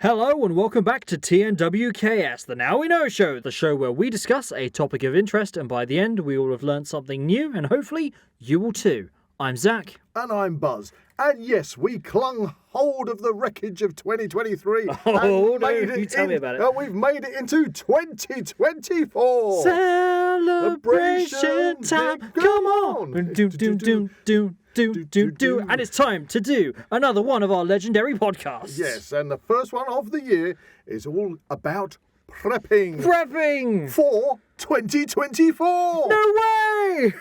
Hello and welcome back to TNWKS, the Now We Know Show, the show where we discuss a topic of interest and by the end we will have learned something new and hopefully you will too. I'm Zach. And I'm Buzz. And yes, we clung hold of the wreckage of 2023. Oh, no, you tell me about it. We've made it into 2024. Celebration time, come on. Do. And it's time to do another one of our legendary podcasts. Yes, and the first one of the year is all about prepping. Prepping! For 2024. No way!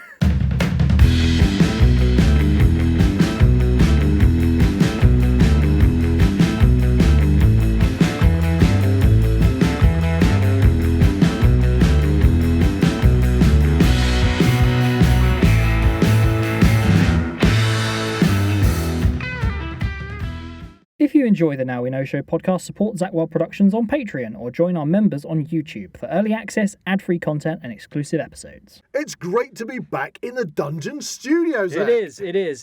If you enjoy the Now We Know Show podcast, support Zak Wylde Productions on Patreon or join our members on YouTube for early access, ad-free content and exclusive episodes. It's great to be back in the Dungeon Studios. It is.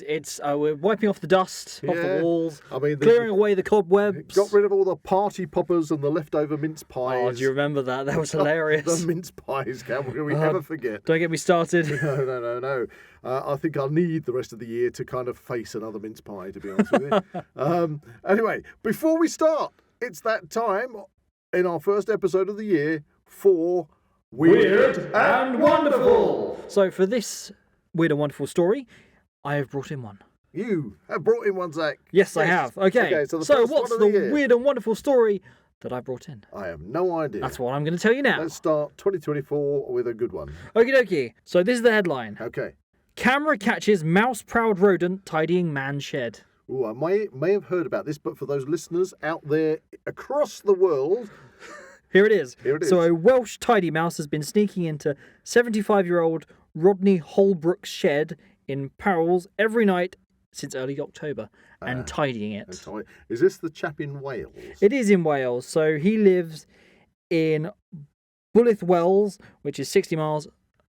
It's we're wiping off the dust off the walls, clearing away the cobwebs. Got rid of all the party poppers and the leftover mince pies. Oh, do you remember that? That was hilarious. The mince pies, can we ever forget? Don't get me started. No. I think I'll need the rest of the year to kind of face another mince pie, to be honest with you. Anyway, before we start, it's that time in our first episode of the year for Weird and Wonderful. So for this Weird and Wonderful story, I have brought in one. You have brought in one, Zach. Yes, I have. Okay, so what's the Weird and Wonderful story that I brought in? I have no idea. That's what I'm going to tell you now. Let's start 2024 with a good one. Okie dokie. So this is the headline. Okay. Camera catches mouse-proud rodent tidying man shed. Ooh, I may have heard about this, but for those listeners out there across the world... Here it is. So a Welsh tidy mouse has been sneaking into 75-year-old Rodney Holbrook's shed in Powells every night since early October and tidying it. Is this the chap in Wales? It is in Wales. So he lives in Bullith Wells, which is 60 miles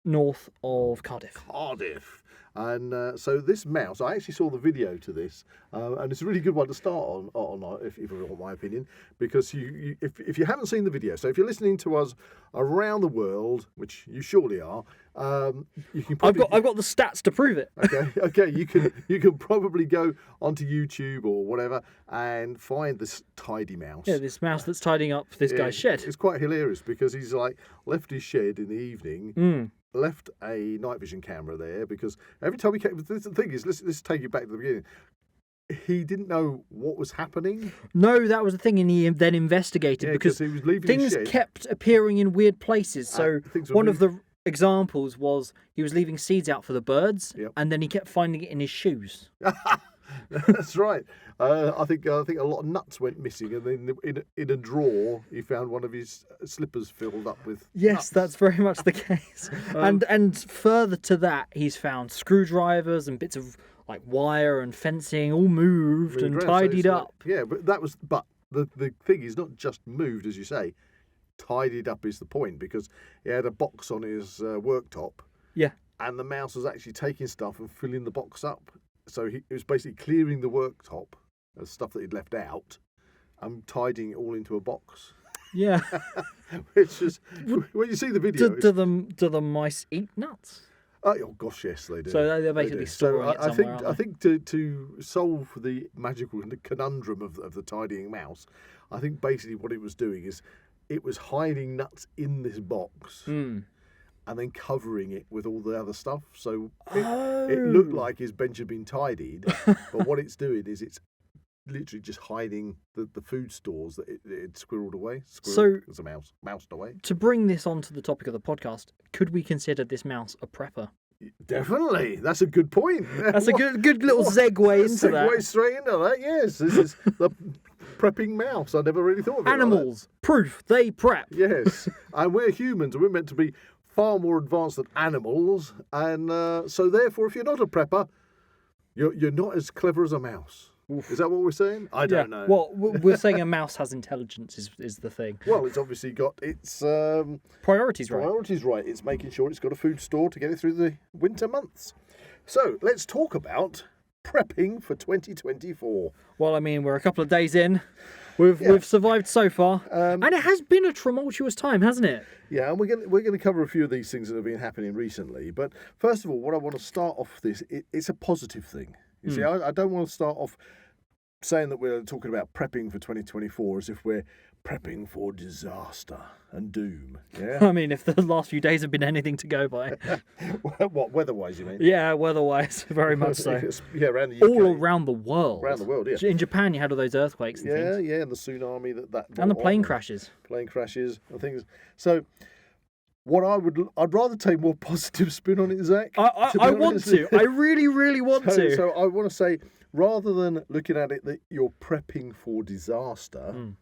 north of Cardiff. And so this mouse, I actually saw the video to this, and it's a really good one to start on if you want my opinion, because if you haven't seen the video, so if you're listening to us around the world, which you surely are, you can probably... I've got the stats to prove it. Okay, you can probably go onto YouTube or whatever and find this tidy mouse. Yeah, this mouse that's tidying up this guy's shed. It's quite hilarious because he's like left his shed in the evening. Left a night vision camera there because every time he came... The thing is, let's take it back to the beginning. He didn't know what was happening. No, that was the thing, and he then investigated because he was leaving things his shed. Kept appearing in weird places. So one of the examples was he was leaving seeds out for the birds, and then he kept finding it in his shoes. That's right. I think a lot of nuts went missing, and then in a drawer he found one of his slippers filled up with nuts. That's very much the case. And further to that, he's found screwdrivers and bits of like wire and fencing all moved and tidied up. Yeah, but the thing is not just moved, as you say. Tidied up is the point, because he had a box on his worktop. Yeah. And the mouse was actually taking stuff and filling the box up. So he was basically clearing the worktop of stuff that he'd left out and tidying it all into a box. Yeah. Which is, when you see the video... Do the mice eat nuts? Oh gosh, yes, they do. So they're basically storing it somewhere, I think to solve the magical conundrum of the tidying mouse, I think basically what it was doing is it was hiding nuts in this box and then covering it with all the other stuff. So it looked like his bench had been tidied, but what it's doing is it's literally just hiding the food stores that it squirreled away. As a moused away. To bring this onto the topic of the podcast, could we consider this mouse a prepper? Definitely. That's a good point. That's a good little segue into that. Segue straight into that, yes. This is the prepping mouse. I never really thought of it. Animals. Like proof. They prep. Yes. And we're humans, and we're meant to be far more advanced than animals. And so therefore, if you're not a prepper, you're not as clever as a mouse. Oof. Is that what we're saying? I don't know. Well, we're saying a mouse has intelligence is the thing. Well, it's obviously got its... priorities right. Priorities right. It's making sure it's got a food store to get it through the winter months. So, let's talk about prepping for 2024. Well, I mean, we're a couple of days in. We've survived so far, and it has been a tumultuous time, hasn't it? Yeah, and we're going to cover a few of these things that have been happening recently. But first of all, what I want to start off it's a positive thing. You see, I don't want to start off saying that we're talking about prepping for 2024 as if we're prepping for disaster and doom. Yeah. I mean, if the last few days have been anything to go by. What, weather-wise, you mean? Yeah, weather-wise, very much so. Yeah, around the UK. All around the world. Around the world, yeah. In Japan, you had all those earthquakes and things. Yeah, and the tsunami that And the plane crashes. Plane crashes and things. So, I'd rather take more positive spin on it, Zach. I want to. I really, really want to. So I want to say, rather than looking at it that you're prepping for disaster,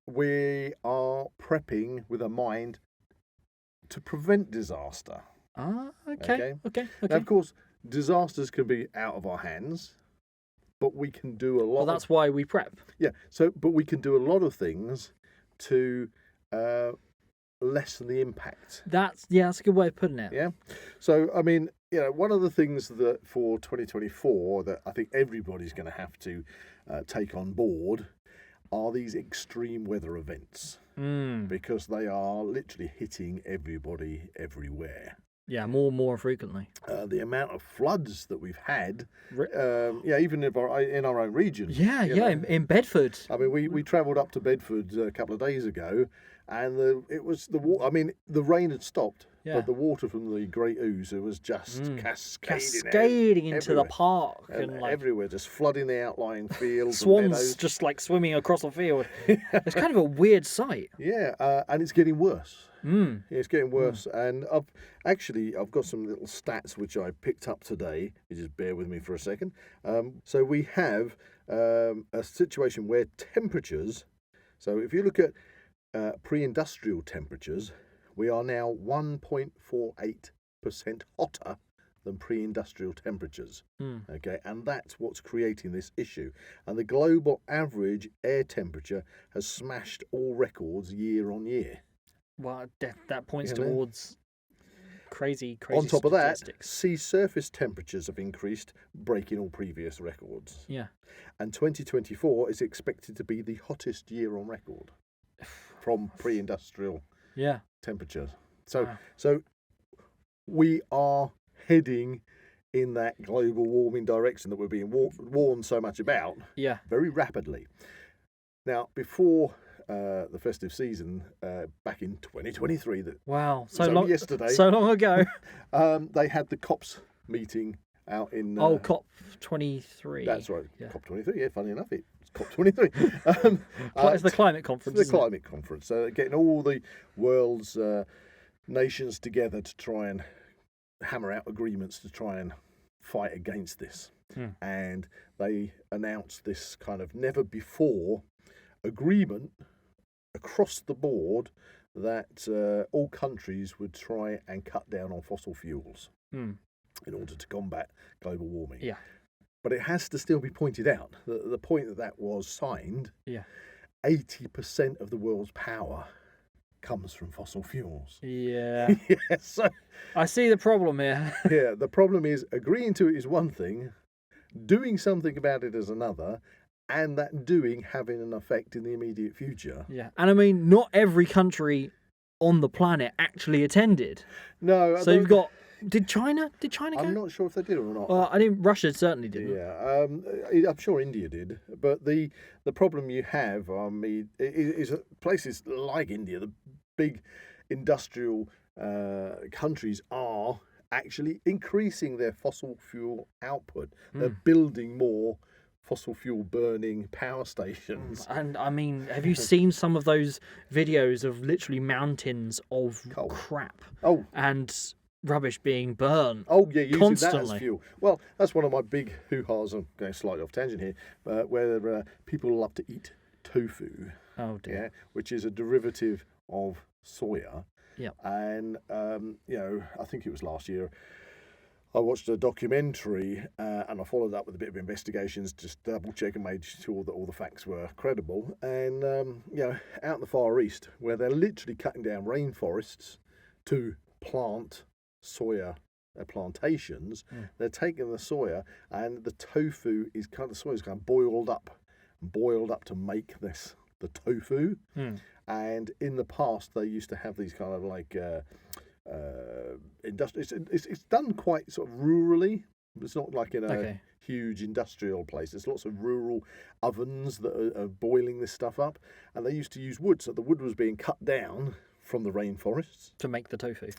we are prepping with a mind to prevent disaster. Okay. Now, of course, disasters can be out of our hands, but we can do a lot. Well, that's why we prep. Yeah. But we can do a lot of things to lessen the impact. That's a good way of putting it. Yeah. So, I mean, one of the things that for 2024 that I think everybody's going to have to take on board are these extreme weather events, because they are literally hitting everybody everywhere. Yeah, more frequently. The amount of floods that we've had, even in our own region. Yeah, in Bedford. I mean, we travelled up to Bedford a couple of days ago, and the rain had stopped, but the water from the Great Ouse was just cascading into the park and everywhere, just flooding the outlying fields. Swans just like swimming across the field. It's kind of a weird sight. Yeah, and it's getting worse. It's getting worse, and I've got some little stats which I picked up today. You just bear with me for a second. So we have a situation where temperatures. So if you look at pre-industrial temperatures, we are now 1.48% hotter than pre-industrial temperatures. Okay, and that's what's creating this issue. And the global average air temperature has smashed all records year on year. Well, that points towards crazy on top of that, statistics. sea surface temperatures have increased, breaking all previous records. Yeah. And 2024 is expected to be the hottest year on record from pre-industrial temperatures. So we are heading in that global warming direction that we're being warned so much about very rapidly. Now, before the festive season back in 2023. So long yesterday. So long ago. They had the COPs meeting out in... COP23. That's right. Yeah. COP23, yeah, funny enough, it's COP23. It's the climate conference, It's the climate conference. Getting all the world's nations together to try and hammer out agreements to try and fight against this. And they announced this kind of never-before agreement across the board that all countries would try and cut down on fossil fuels in order to combat global warming. Yeah. But it has to still be pointed out that the point that was signed, 80% of the world's power comes from fossil fuels. Yeah. So I see the problem here. Yeah, the problem is agreeing to it is one thing, doing something about it is another, and that doing having an effect in the immediate future. Yeah, and I mean, not every country on the planet actually attended. No. So you've got... Did China go? I'm not sure if they did or not. Well, I think Russia certainly didn't. Yeah, I'm sure India did. But the problem you have, I mean, is places like India, the big industrial countries are actually increasing their fossil fuel output. They're building more fossil fuel burning power stations. And I mean, have you seen some of those videos of literally mountains of crap and rubbish being burned? Oh yeah, using constantly. That as fuel. Well, that's one of my big hoo-has. I'm going slightly off tangent here, where people love to eat tofu. Oh dear. Yeah, which is a derivative of soya. Yeah. And I think it was last year, I watched a documentary and I followed up with a bit of investigations, just double check and made sure that all the facts were credible. And out in the Far East, where they're literally cutting down rainforests to plant soya plantations, they're taking the soya and the tofu is kind of boiled up boiled up to make the tofu. And in the past, they used to have these kind of like industrial. It's done quite sort of rurally. It's not like in a huge industrial place. There's lots of rural ovens that are boiling this stuff up, and they used to use wood. So the wood was being cut down from the rainforests to make the tofu.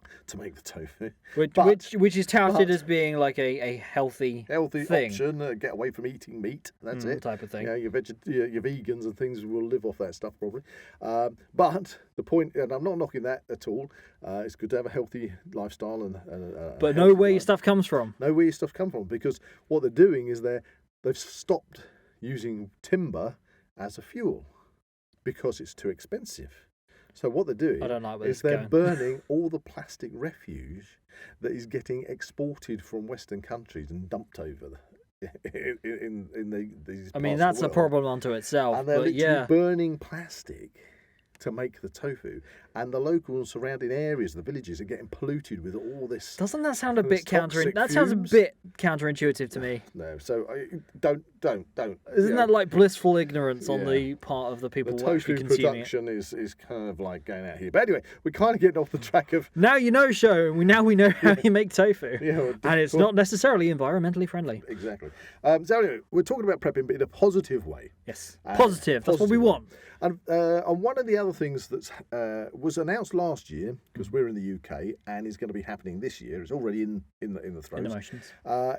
Which is touted as being like a healthy thing. option. Get away from eating meat. That's it. Type of thing. Your vegans and things will live off that stuff probably. But the point, and I'm not knocking that at all. It's good to have a healthy lifestyle but know where your stuff comes from. Know where your stuff comes from, because what they're doing is they've stopped using timber as a fuel because it's too expensive. So what they're doing is they're burning all the plastic refuse that is getting exported from Western countries and dumped over in these. I mean, that's a problem unto itself. And they're literally burning plastic to make the tofu, and the local and surrounding areas, the villages, are getting polluted with all this. Doesn't that sound a bit counterintuitive to me? No, so don't. Isn't that like blissful ignorance on the part of the people the who actually tofu consuming production is kind of like going out here. But anyway, we're kind of getting off the track of Now You Know show. Now we know how you make tofu, and it's not necessarily environmentally friendly. Exactly. So anyway, we're talking about prepping, but in a positive way. Yes, positive. That's what we want. And one of the other things that was announced last year, because we're in the UK and is going to be happening this year, it's already in the throes. In the motions.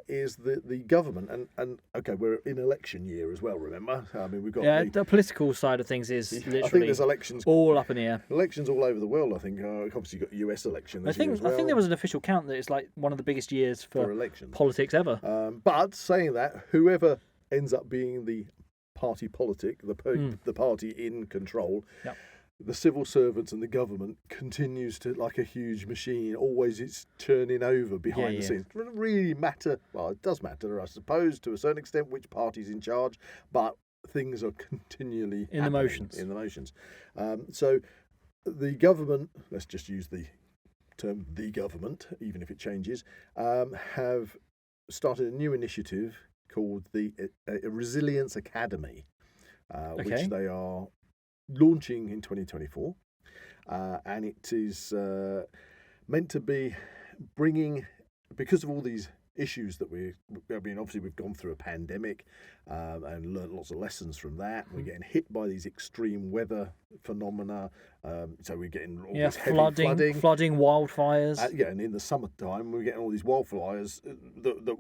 Is the government and okay, we're in election year as well. Remember, I mean, we've got the political side of things is literally. I think there's elections all up in the air. Elections all over the world. I think obviously you've got US election. I think there was an official count that it's like one of the biggest years for elections, politics ever. But saying that, whoever ends up being the party politic, the party in control, the civil servants and the government continues to, like a huge machine, always it's turning over behind the scenes. It doesn't really matter. Well, it does matter, I suppose, to a certain extent, which party's in charge, but things are continually in the motions. So the government, let's just use the term the government, even if it changes, have started a new initiative called the Resilience Academy, which they are launching in 2024, and it is meant to be bringing, because of all these issues that obviously we've gone through a pandemic and learned lots of lessons from that. We're getting hit by these extreme weather phenomena, so we're getting all this heavy flooding, wildfires. And in the summertime we're getting all these wildfires that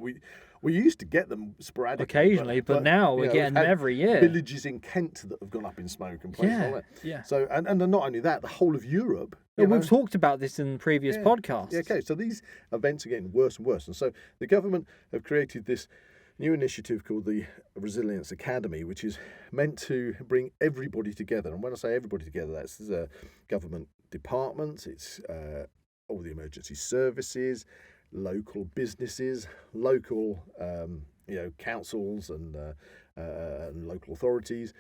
we used to get them sporadically, occasionally, but now we're getting them every year. Villages in Kent that have gone up in smoke and places like that. Yeah. So and not only that, the whole of Europe. We've talked about this in previous podcasts. Yeah, okay, so these events are getting worse and worse, and so the government have created this new initiative called the Resilience Academy, which is meant to bring everybody together. And when I say everybody together, that's government departments, it's all the emergency services, local businesses, local councils and local authorities,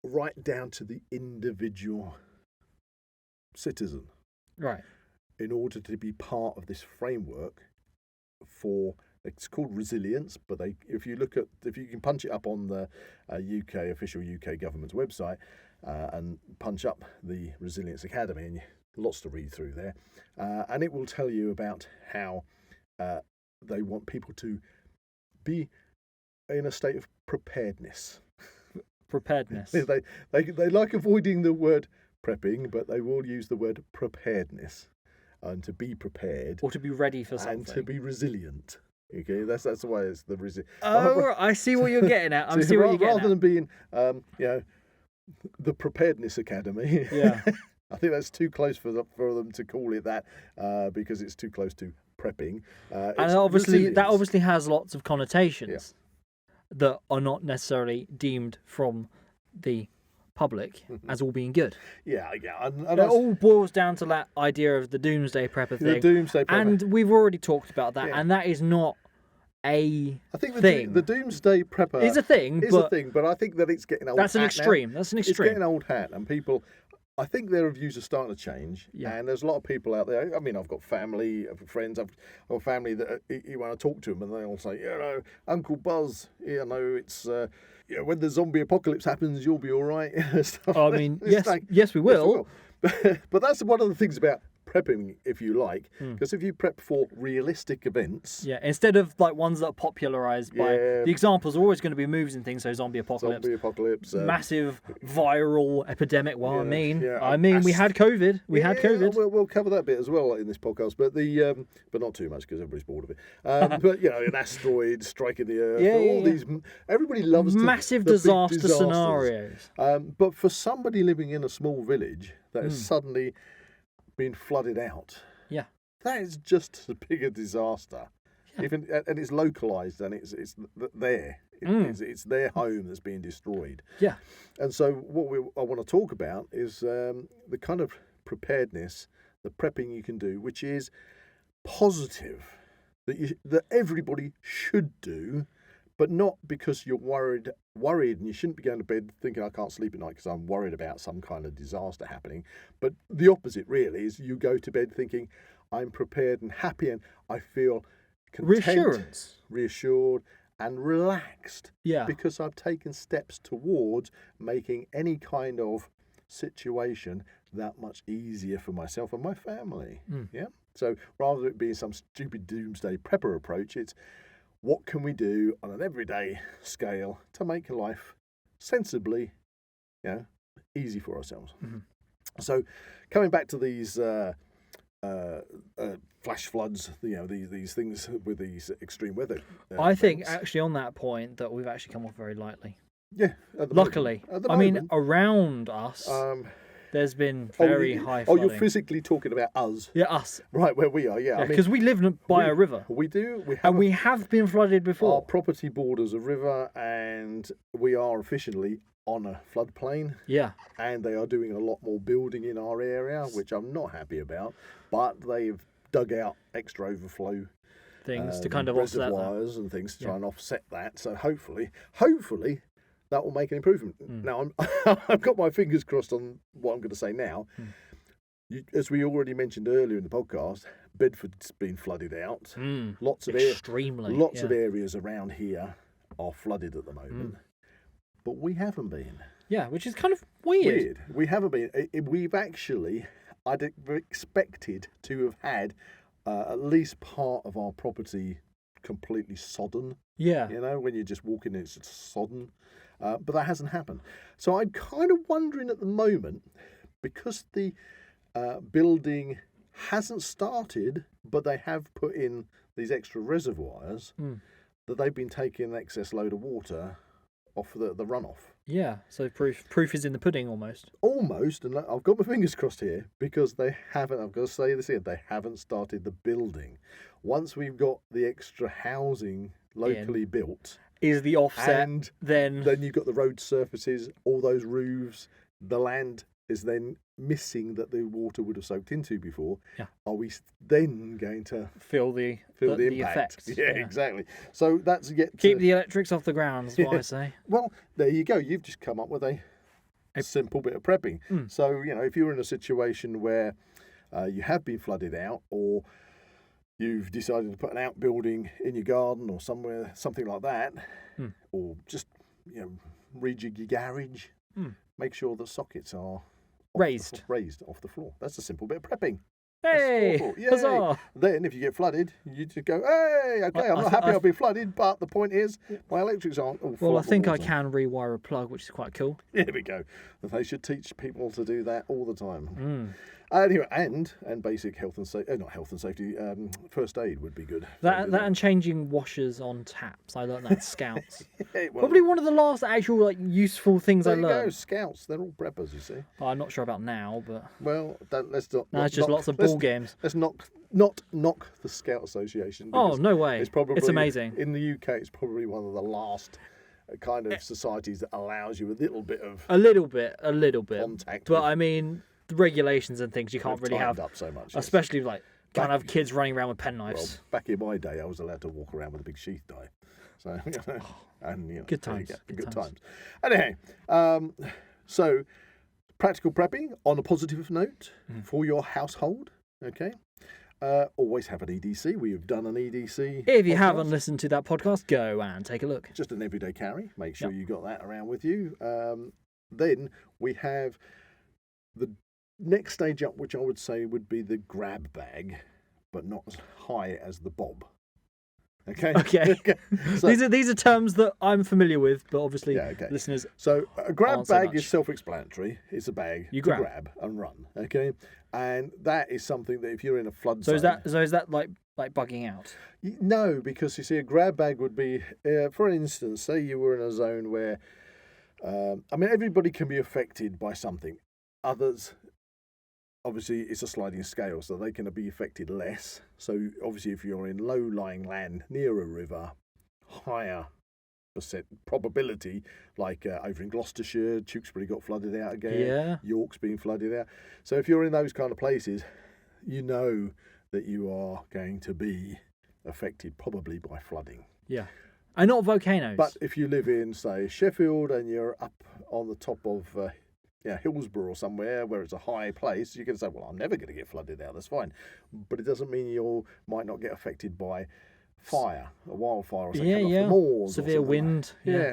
right down to the individual citizen, right, in order to be part of this framework for, it's called resilience, but if you can punch it up on the official UK government's website and punch up the Resilience Academy, and lots to read through there, and it will tell you about how they want people to be in a state of preparedness. They like avoiding the word prepping, but they will use the word preparedness, and to be prepared, or to be ready for something, and to be resilient. Okay, that's the way it's the resilient. Oh, I see what you're getting at. Rather than being, the Preparedness Academy. Yeah, I think that's too close for them to call it that, because it's too close to prepping. And obviously, that obviously has lots of connotations that are not necessarily deemed from the public as all being good. Yeah. And it all boils down to that idea of the doomsday prepper thing. The doomsday prepper. And we've already talked about that, and that is not I think the doomsday prepper is a thing, but I think that it's getting old. That's an extreme. Now. That's an extreme. It's getting old hat, and people I think their views are starting to change, and there's a lot of people out there. I mean, I've got family, friends, I've got family that when I talk to them, and they all say, Uncle Buzz, it's when the zombie apocalypse happens, you'll be all right. I mean, yes, we will. But that's one of the things about prepping, if you like, because if you prep for realistic events, instead of like ones that are popularized by the examples are always going to be movies and things. So zombie apocalypse, massive viral epidemic. Well, we had COVID. We had COVID. We'll cover that bit as well in this podcast, but but not too much because everybody's bored of it. But an asteroid striking the Earth, these everybody loves massive disaster scenarios. But for somebody living in a small village that is suddenly being flooded out. Yeah, that is just as big a disaster. Yeah. And it's localized, and it's there. It's their home that's being destroyed. Yeah, and so what I want to talk about is the kind of preparedness, the prepping you can do, which is positive, that everybody should do. But not because you're worried, and you shouldn't be going to bed thinking I can't sleep at night because I'm worried about some kind of disaster happening. But the opposite really is you go to bed thinking I'm prepared and happy and I feel content, reassured and relaxed. Yeah. Because I've taken steps towards making any kind of situation that much easier for myself and my family. Yeah. So rather than it being some stupid doomsday prepper approach, it's what can we do on an everyday scale to make life sensibly, easy for ourselves? Mm-hmm. So, coming back to these flash floods, these things with these extreme weather. I think actually on that point that we've actually come off very lightly. Yeah. Luckily, I mean, around us. There's been very high flooding. You're physically talking about us. Yeah, us. Right, where we are, because we live by a river. We do. We have been flooded before. Our property borders a river, and we are officially on a floodplain. Yeah. And they are doing a lot more building in our area, which I'm not happy about. But they've dug out extra overflow things to kind of offset that. Reservoirs and things to try and offset that. So hopefully, that will make an improvement. Now, I've got my fingers crossed on what I'm going to say now. As we already mentioned earlier in the podcast, Bedford's been flooded out. Lots of areas around here are flooded at the moment, but we haven't been. Yeah, which is kind of weird. We haven't been. We've actually, I'd expected to have had at least part of our property completely sodden. Yeah. When you're just walking in, it's just sodden. But that hasn't happened. So I'm kind of wondering at the moment, because the building hasn't started, but they have put in these extra reservoirs, that they've been taking an excess load of water off the runoff. Yeah, so proof is in the pudding almost. Almost, and I've got my fingers crossed here, because they haven't, I've got to say this here, they haven't started the building. Once we've got the extra housing locally built... Is the offset, and then you've got the road surfaces, all those roofs, the land is then missing that the water would have soaked into before. Yeah. Are we then going to feel the impact? Effects? Yeah, exactly. So that's keep the electrics off the ground, is what I say. Well, there you go. You've just come up with a simple bit of prepping. So, if you're in a situation where you have been flooded out, or you've decided to put an outbuilding in your garden or somewhere, something like that, or just rejig your garage. Make sure the sockets are raised off the floor. That's a simple bit of prepping. Hey, huzzah! Then, if you get flooded, you just go, "Hey, okay, I'm not happy I've been flooded, but the point is, my electrics aren't all full." Well, I think I can rewire a plug, which is quite cool. There we go. They should teach people to do that all the time. Anyway, and basic health and safety, not health and safety, first aid would be good. That and changing washers on taps. I learned that at Scouts. Probably one of the last actual useful things I learned. There you go, Scouts. They're all preppers, you see. Well, I'm not sure about now, but well, let's not. Now it's just lots of ball games. Let's not knock the Scout Association. Oh no way! It's amazing. In the UK, it's probably one of the last kind of societies that allows you a little bit contact. But I mean, the regulations and things you can't really have up so much, especially can't have kids running around with penknives. Well, back in my day, I was allowed to walk around with a big sheath knife. So and good times. Good times. Anyway, so practical prepping on a positive note for your household. Okay. Always have an EDC. We've done an EDC. If you podcast. haven't listened to that podcast, go and take a look. Just an everyday carry. Make sure you got that around with you. Then we have the next stage up, which I would say would be the grab bag, but not as high as the bob. Okay. So, these are terms that I'm familiar with, but obviously listeners. So a grab so bag much. is self-explanatory. It's a bag you grab and run. Okay, and that is something that if you're in a flood zone. Is that like bugging out? No, because you see, a grab bag would be, for instance, say you were in a zone where, everybody can be affected by something. Others. Obviously, it's a sliding scale, so they can be affected less. So, obviously, if you're in low-lying land near a river, higher probability, like over in Gloucestershire, Tewkesbury got flooded out again. Yeah. York's been flooded out. So, if you're in those kind of places, you know that you are going to be affected probably by flooding. Yeah. And not volcanoes. But if you live in, say, Sheffield, and you're up on the top of Hillsborough or somewhere where it's a high place, you can say, well, I'm never going to get flooded out, that's fine. But it doesn't mean you might not get affected by fire, a wildfire or something. Off the moors severe wind.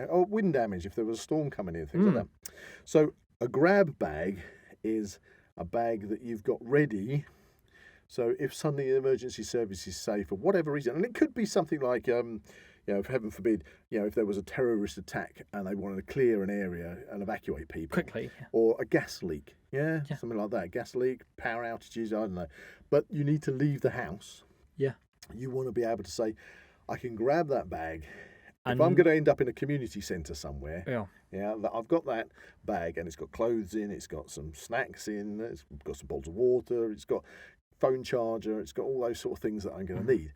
Or wind damage if there was a storm coming in, things like that. So a grab bag is a bag that you've got ready. So if suddenly the emergency services say, for whatever reason, and it could be something like, if heaven forbid, if there was a terrorist attack and they wanted to clear an area and evacuate people quickly, or a gas leak, something like that, gas leak, power outages, I don't know, but you need to leave the house. Yeah, you want to be able to say, I can grab that bag. If I'm going to end up in a community centre somewhere, I've got that bag and it's got clothes in, it's got some snacks in, it's got some bottles of water, it's got phone charger, it's got all those sort of things that I'm going to need.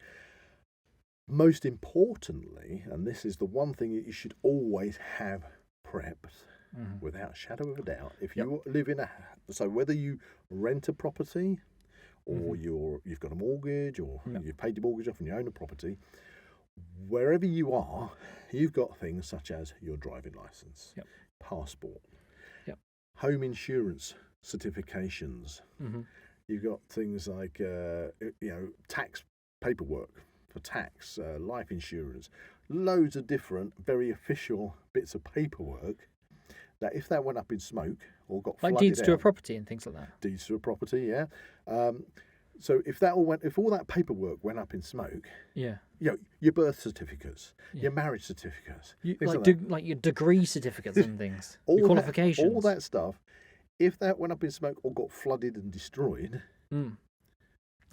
Most importantly, and this is the one thing that you should always have prepped, without a shadow of a doubt, if you live in so whether you rent a property or you've got a mortgage or you've paid your mortgage off and you own a property, wherever you are, you've got things such as your driving licence, passport, home insurance certifications. You've got things like tax paperwork for tax, life insurance, loads of different very official bits of paperwork that if that went up in smoke or got flooded like deeds to a out, property and things like that. Deeds to a property, so if all that paperwork went up in smoke, your birth certificates, your marriage certificates, like your degree certificates and things, your qualifications, all that stuff, if that went up in smoke or got flooded and destroyed,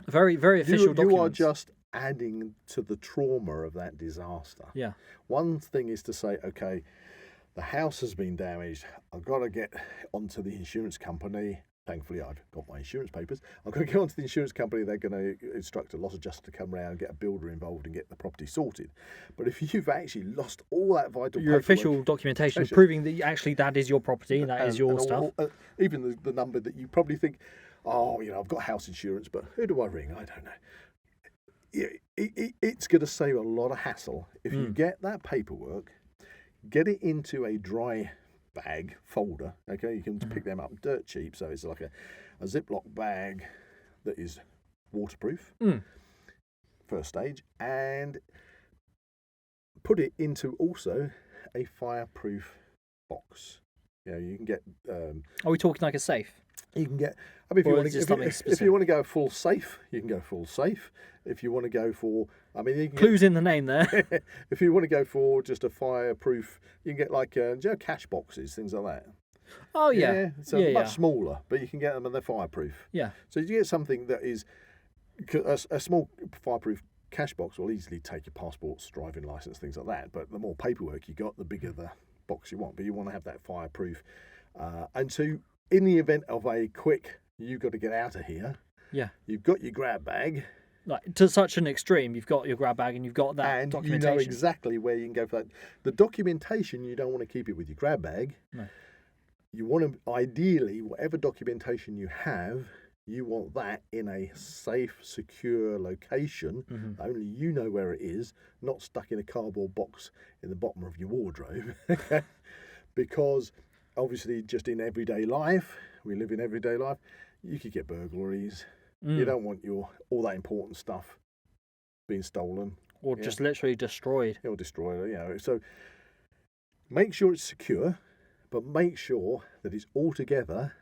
very, very official documents. You are just adding to the trauma of that disaster. Yeah. One thing is to say, okay, the house has been damaged. I've got to get onto the insurance company. Thankfully, I've got my insurance papers. I've got to go onto the insurance company. They're going to instruct a loss adjuster to come around, get a builder involved and get the property sorted. But if you've actually lost all that vital your official documentation proving that actually that is your property and that is your stuff. Even the number that you probably think, I've got house insurance, but who do I ring? I don't know. It's going to save a lot of hassle if you get that paperwork, get it into a dry bag folder. Okay, you can pick them up dirt cheap, so it's like a Ziploc bag that is waterproof. First stage, and put it into also a fireproof box. You can get. Are we talking like a safe? You can get. If you want to go full safe, you can go full safe. If you want to go for, you can clues in the name there. If you want to go for just a fireproof, you can get like cash boxes, things like that. Oh yeah, much smaller, but you can get them and they're fireproof. Yeah. So you get something that is a small fireproof cash box will easily take your passports, driving license, things like that. But the more paperwork you got, the bigger the box you want. But you want to have that fireproof, and so in the event of a quick, you've got to get out of here. Yeah. You've got your grab bag. Like to such an extreme, you've got your grab bag and you've got that and documentation. You know exactly where you can go for that. The documentation, you don't want to keep it with your grab bag. No. You want to, ideally, whatever documentation you have, you want that in a safe, secure location. Only you know where it is, not stuck in a cardboard box in the bottom of your wardrobe. Because obviously just in everyday life, we live in everyday life, you could get burglaries. You don't want all that important stuff being stolen. Or just literally destroyed. Or destroyed, So make sure it's secure, but make sure that it's all together.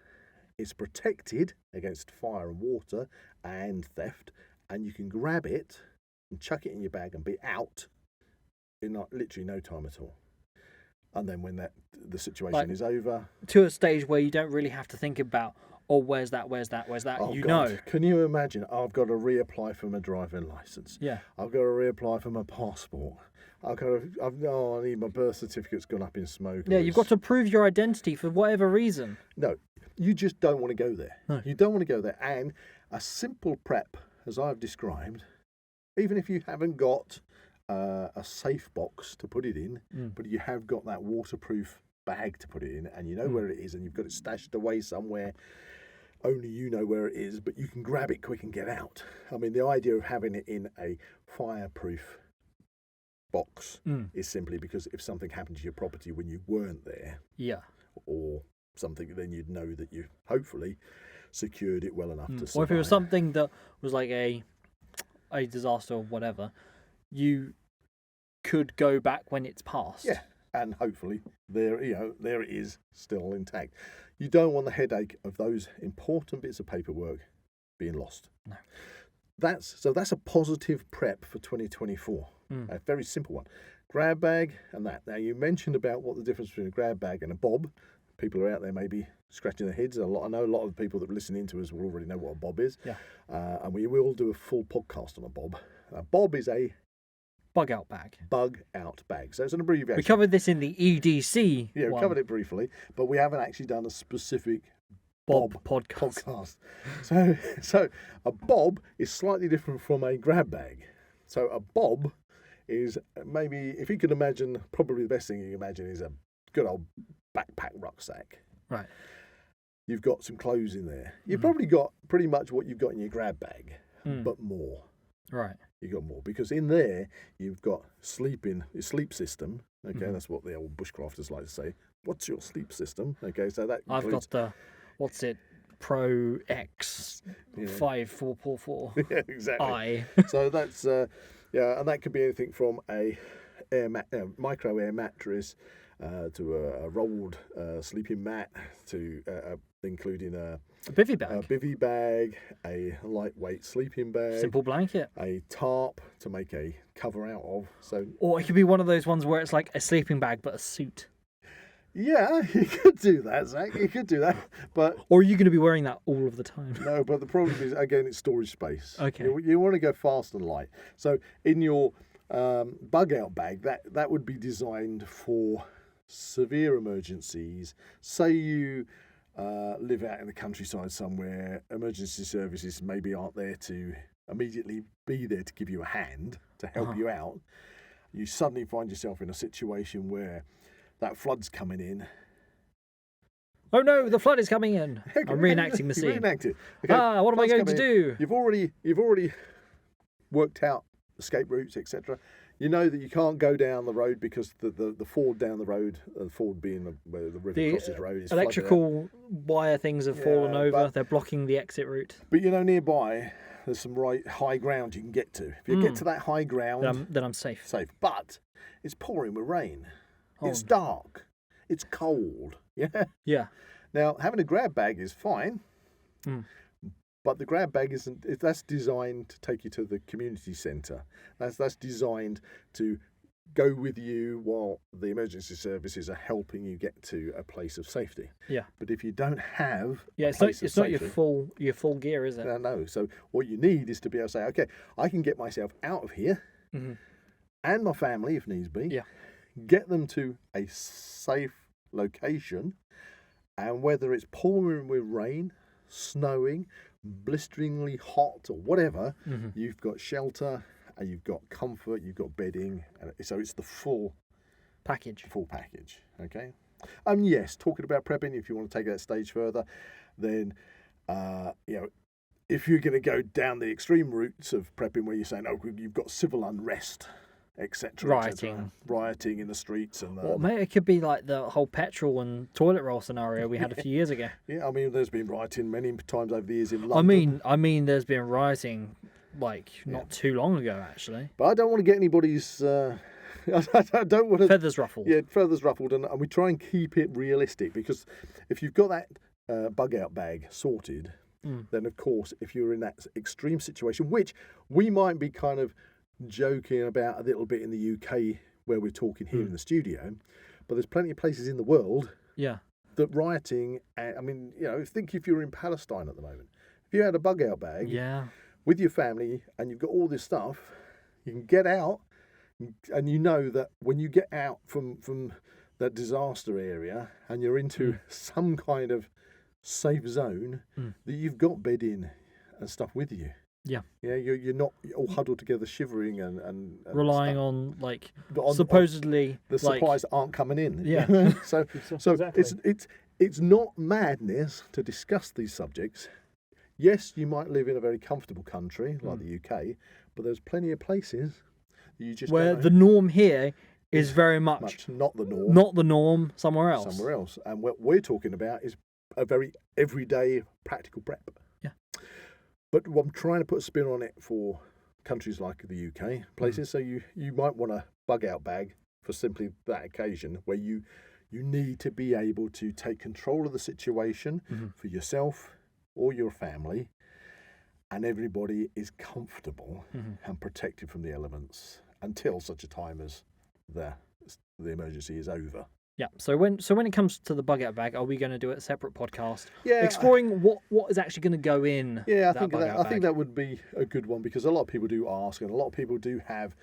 It's protected against fire and water and theft, and you can grab it and chuck it in your bag and be out in literally no time at all. And then when the situation is over, to a stage where you don't really have to think about, where's that? Oh, you God. know. Can you imagine? I've got to reapply for my driving licence. Yeah. I've got to reapply for my passport. I need my birth certificate's gone up in smoke. Yeah, you've got to prove your identity for whatever reason. No, you just don't want to go there. No. You don't want to go there. And a simple prep, as I've described, even if you haven't got a safe box to put it in, but you have got that waterproof bag to put it in, and you know where it is, and you've got it stashed away somewhere, only you know where it is, but you can grab it quick and get out. I mean, the idea of having it in a fireproof box is simply because if something happened to your property when you weren't there, or something, then you'd know that you hopefully secured it well enough to survive. Or if it was something that was like a disaster or whatever, you could go back when it's past. Yeah, and hopefully there it is still intact. You don't want the headache of those important bits of paperwork being lost. No. That's a positive prep for 2024. A very simple one. Grab bag and that. Now, you mentioned about what the difference between a grab bag and a bob. People are out there maybe scratching their heads. I know a lot of the people that are listening to us will already know what a bob is. Yeah. And we will do a full podcast on a bob. A bob is a bug out bag. So it's an abbreviation. We covered this in the EDC. Yeah, we covered it briefly, but we haven't actually done a specific bob podcast. So a bob is slightly different from a grab bag. So a bob is maybe, if you can imagine, probably the best thing you can imagine is a good old backpack rucksack. Right. You've got some clothes in there. You've probably got pretty much what you've got in your grab bag, but more. Right. You've got more, because in there you've got sleep system. Okay, that's what the old bushcrafters like to say. What's your sleep system? Okay, so that I've got the, what's it, Pro X 5444. Yeah, exactly. I. So that's and that could be anything from a micro air mattress to a rolled sleeping mat, to including a bivvy bag, a lightweight sleeping bag, simple blanket, a tarp to make a cover out of. Or it could be one of those ones where it's like a sleeping bag but a suit. Yeah, you could do that, Zach. You could do that, but or are you going to be wearing that all of the time? No, but the problem is, again, it's storage space. Okay. You want to go fast and light. So in your bug out bag, that would be designed for severe emergencies. Say you live out in the countryside somewhere, emergency services maybe aren't there to immediately be there to give you a hand to help you out. You suddenly find yourself in a situation where that flood's coming in. Oh no, the flood is coming in. I'm reenacting the scene. Reenact it. Okay, what am I going to do? You've already worked out escape routes, etc. You know that you can't go down the road because the ford down the road, the ford being where the river crosses the road, is electrical wire things have fallen over. They're blocking the exit route. But nearby there's some right high ground you can get to. If you get to that high ground, then I'm safe. Safe. But it's pouring with rain. It's dark. It's cold. Yeah. Yeah. Now, having a grab bag is fine, but the grab bag that's designed to take you to the community centre. That's designed to go with you while the emergency services are helping you get to a place of safety. Yeah. But if you don't have it's not your full gear, is it? No. So what you need is to be able to say, okay, I can get myself out of here and my family if needs be. Yeah. Get them to a safe location, and whether it's pouring with rain, snowing, blisteringly hot, or whatever, you've got shelter and you've got comfort, you've got bedding, and so it's the full package. Okay. Yes, talking about prepping, if you want to take that stage further, then if you're going to go down the extreme routes of prepping where you're saying, you've got civil unrest etc. Rioting. Rioting in the streets. And Well, mate, it could be like the whole petrol and toilet roll scenario we had a few years ago. Yeah, I mean, there's been rioting many times over the years in London. I mean, there's been rioting like not too long ago, actually. But I don't want to get anybody's. I don't want to Feathers ruffled. Yeah, feathers ruffled, and we try and keep it realistic, because if you've got that bug out bag sorted, then of course, if you're in that extreme situation, which we might be kind of joking about a little bit in the UK where we're talking here in the studio, but there's plenty of places in the world that rioting. I mean, think if you're in Palestine at the moment, if you had a bug out bag with your family and you've got all this stuff, you can get out, and you know that when you get out from that disaster area and you're into some kind of safe zone, that you've got bedding and stuff with you. Yeah, you're not all huddled together, shivering and relying stuff. on supposedly the supplies that aren't coming in. Yeah, so exactly. it's not madness to discuss these subjects. Yes, you might live in a very comfortable country like the UK, but there's plenty of places you just where the norm here is very much not the norm. Not the norm somewhere else. And what we're talking about is a very everyday practical prep. Yeah. But I'm trying to put a spin on it for countries like the UK, places. So you might want a bug out bag for simply that occasion, where you need to be able to take control of the situation for yourself or your family, and everybody is comfortable and protected from the elements until such a time as the emergency is over. Yeah. So when it comes to the bug out bag, are we going to do a separate podcast? Yeah, exploring what is actually going to go in. Yeah, I think that would be a good one, because a lot of people do ask, and a lot of people do have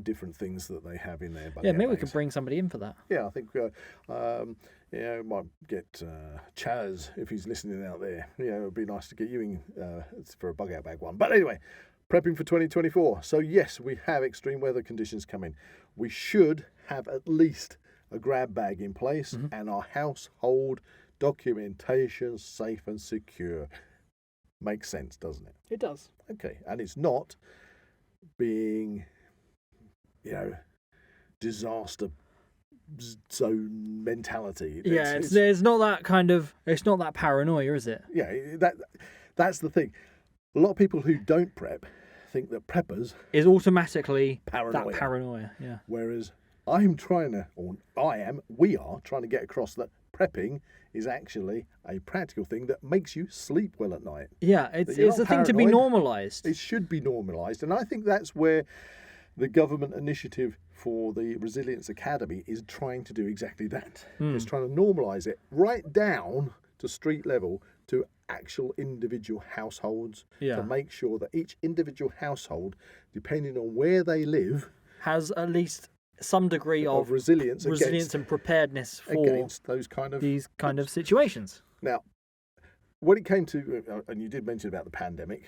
different things that they have in their bug out maybe we bags. could bring somebody in for that. Yeah, I think might get Chaz, if he's listening out there. It would be nice to get you in for a bug out bag one. But anyway, prepping for 2024. So yes, we have extreme weather conditions coming. We should have at least a grab bag in place, and our household documentation safe and secure. Makes sense, doesn't it? It does. Okay, and it's not being, disaster zone mentality. There's not that kind of. It's not that paranoia, is it? Yeah, that's the thing. A lot of people who don't prep think that preppers is automatically paranoia. That paranoia. Yeah. Whereas we are trying to get across that prepping is actually a practical thing that makes you sleep well at night. Yeah, it's a thing to be normalised. It should be normalised, and I think that's where the government initiative for the Resilience Academy is trying to do exactly that. It's trying to normalise it right down to street level, to actual individual households, to make sure that each individual household, depending on where they live, has at least some degree of resilience and preparedness for against these kind of situations. Now, when it came to, and you did mention about the pandemic,